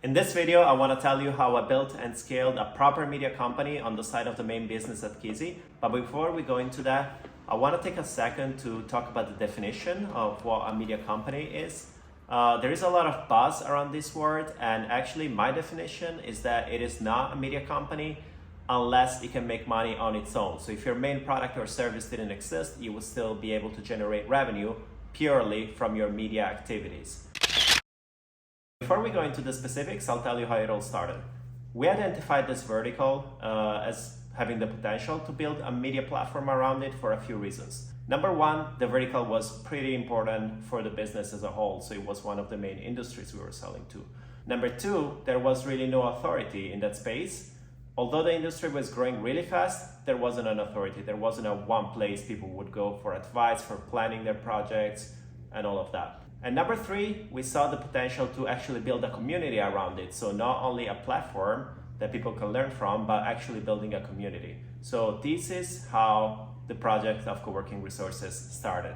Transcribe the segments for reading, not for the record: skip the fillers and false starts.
In this video, I want to tell you how I built and scaled a proper media company on the side of the main business at Kisi. But before we go into that, I want to take a second to talk about the definition of what a media company is. There is a lot of buzz around this word, and actually my definition is that it is not a media company unless it can make money on its own. So if your main product or service didn't exist, you would still be able to generate revenue purely from your media activities. Before we go into the specifics, I'll tell you how it all started. We identified this vertical as having the potential to build a media platform around it for a few reasons. Number one, the vertical was pretty important for the business as a whole, so it was one of the main industries we were selling to. Number two, there was really no authority in that space. Although the industry was growing really fast, there wasn't an authority. There wasn't a one place people would go for advice, for planning their projects, and all of that. And number three, we saw the potential to actually build a community around it. So not only a platform that people can learn from, but actually building a community. So this is how the project of CoworkingResources started.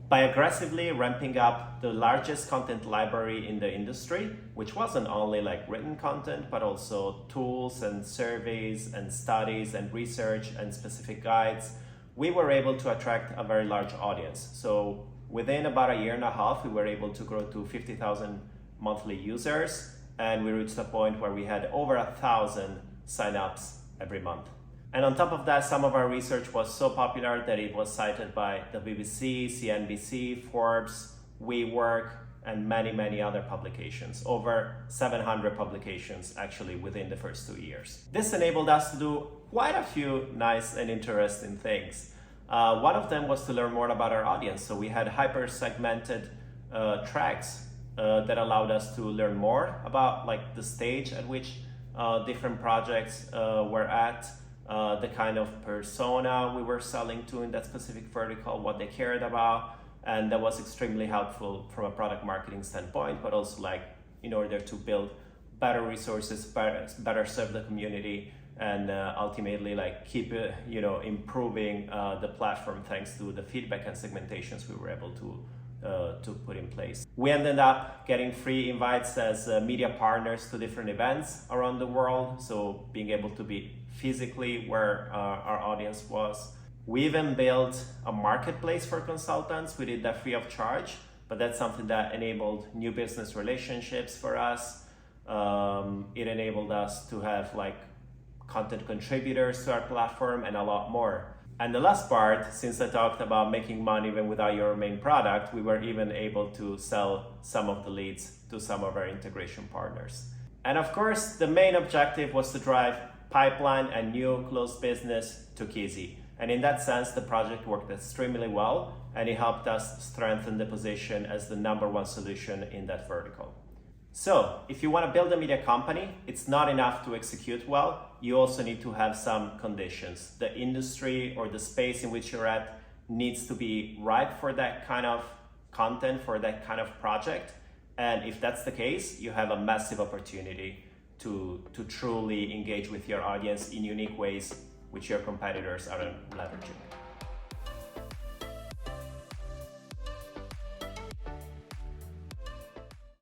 By aggressively ramping up the largest content library in the industry, which wasn't only like written content, but also tools and surveys and studies and research and specific guides, we were able to attract a very large audience. So within about a year and a half, we were able to grow to 50,000 monthly users, and we reached a point where we had over 1,000 signups every month. And on top of that, some of our research was so popular that it was cited by the BBC, CNBC, Forbes, WeWork, and many other publications. Over 700 publications actually within the first 2 years. This enabled us to do quite a few nice and interesting things. One of them was to learn more about our audience. So we had hyper-segmented tracks that allowed us to learn more about like the stage at which different projects were at, the kind of persona we were selling to in that specific vertical, what they cared about. And that was extremely helpful from a product marketing standpoint, but also like in order to build better resources, better serve the community, and ultimately like keep improving the platform thanks to the feedback and segmentations we were able to put in place. We ended up getting free invites as media partners to different events around the world, so being able to be physically where our audience was. We even built a marketplace for consultants. We did that free of charge, but that's something that enabled new business relationships for us. It enabled us to have like content contributors to our platform and a lot more. And the last part, since I talked about making money even without your main product, we were even able to sell some of the leads to some of our integration partners. And of course, the main objective was to drive pipeline and new closed business to Kisi. And in that sense, the project worked extremely well, and it helped us strengthen the position as the #1 solution in that vertical. So if you want to build a media company, it's not enough to execute well. You also need to have some conditions. The industry or the space in which you're at needs to be ripe for that kind of content, for that kind of project. And if that's the case, you have a massive opportunity to truly engage with your audience in unique ways which your competitors aren't leveraging.